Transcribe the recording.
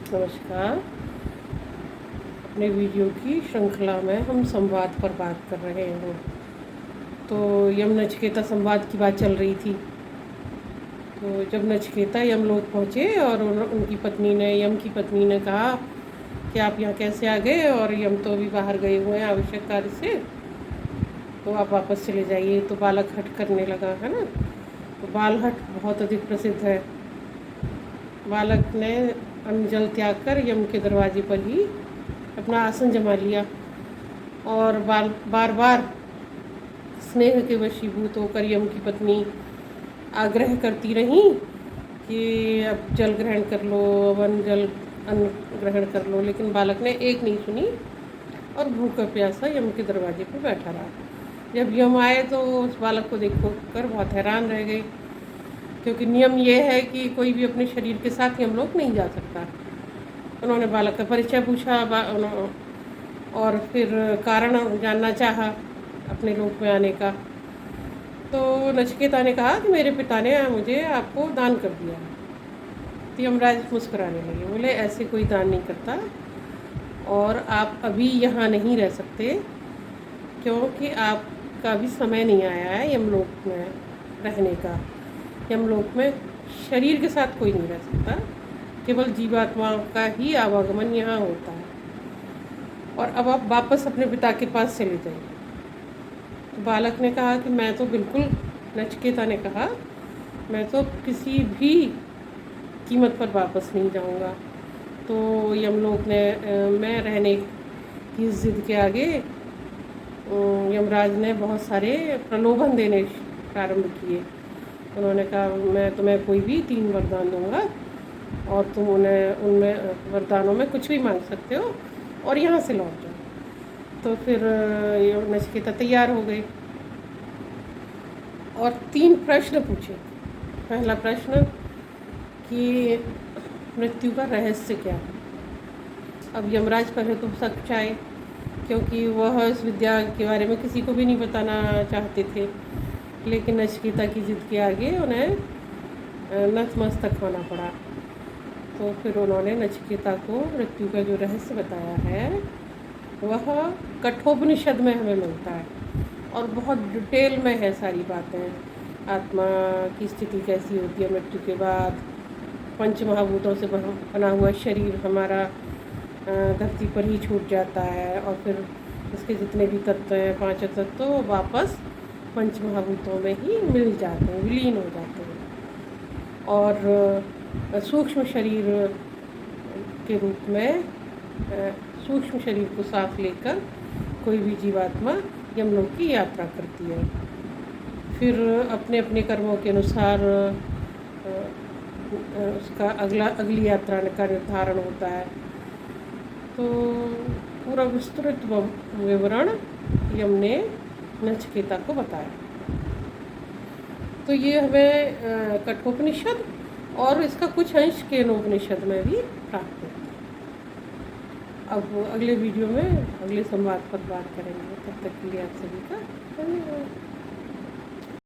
नमस्कार। अपने वीडियो की श्रृंखला में हम संवाद पर बात कर रहे हैं। तो यम नचिकेता संवाद की बात चल रही थी। तो जब नचिकेता यमलोक पहुँचे और उनकी पत्नी ने यम की पत्नी ने कहा कि आप यहाँ कैसे आ गए, और यम तो अभी बाहर गए हुए हैं आवश्यक कार्य से, तो आप वापस चले जाइए। तो बालक हट करने लगा, है ना। तो बाल हट बहुत अधिक प्रसिद्ध है। बालक ने अन्न जल त्याग कर यम के दरवाजे पर ही अपना आसन जमा लिया और बार बार स्नेह के वशीभूत होकर यम की पत्नी आग्रह करती रही कि अब जल ग्रहण कर लो, अब अन्न ग्रहण कर लो। लेकिन बालक ने एक नहीं सुनी और भूखा प्यासा यम के दरवाजे पर बैठा रहा। जब यम आए तो उस बालक को देख कर बहुत हैरान रह गए, क्योंकि नियम ये है कि कोई भी अपने शरीर के साथ यमलोक नहीं जा सकता। उन्होंने बालक का परिचय पूछा और फिर कारण जानना चाहा अपने लोक में आने का। तो नचिकेता ने कहा कि मेरे पिता ने मुझे आपको दान कर दिया। तो यमराज मुस्कुराने लगे, बोले ऐसे कोई दान नहीं करता, और आप अभी यहाँ नहीं रह सकते क्योंकि आपका अभी समय नहीं आया है यमलोक में रहने का। यमलोक में शरीर के साथ कोई नहीं रह सकता, केवल जीवात्माओं का ही आवागमन यहाँ होता है। और अब आप वापस अपने पिता के पास चले जाइए। तो बालक ने कहा कि मैं तो बिल्कुल, नचिकेता ने कहा, मैं तो किसी भी कीमत पर वापस नहीं जाऊँगा। तो यमलोक ने मैं रहने की जिद के आगे यमराज ने बहुत सारे प्रलोभन देने प्रारंभ किए। उन्होंने कहा मैं तुम्हें कोई भी 3 वरदान दूंगा और तुम उनमें वरदानों में कुछ भी मांग सकते हो और यहाँ से लौट जाओ। तो फिर नचिकेता तैयार हो गई और 3 प्रश्न पूछे। पहला प्रश्न कि मृत्यु का रहस्य क्या है। अब यमराज पहले तो शक आए, क्योंकि वह इस विद्या के बारे में किसी को भी नहीं बताना चाहते थे। लेकिन नचिकेता की जिद के आगे उन्हें नतमस्तक होना पड़ा। तो फिर उन्होंने नचिकेता को मृत्यु का जो रहस्य बताया है वह कठोपनिषद में हमें मिलता है, और बहुत डिटेल में है सारी बातें। आत्मा की स्थिति कैसी होती है मृत्यु के बाद, पंच महाभूतों से बना हुआ शरीर हमारा धरती पर ही छूट जाता है, और फिर इसके जितने भी तत्व हैं 5 तत्व वापस पंच महाभूतों में ही मिल जाते हैं, विलीन हो जाते हैं। और सूक्ष्म शरीर के रूप में सूक्ष्म शरीर को साथ लेकर कोई भी जीवात्मा यमलोक की यात्रा करती है। फिर अपने अपने कर्मों के अनुसार उसका अगली यात्रा का निर्धारण होता है। तो पूरा विस्तृत विवरण यम ने नचिकेता को बताया। तो ये हमें कठोपनिषद और इसका कुछ अंश केनोपनिषद में भी प्राप्त होता है। अब अगले वीडियो में अगले संवाद पर बात करेंगे। तब तक के लिए आप सभी का धन्यवाद।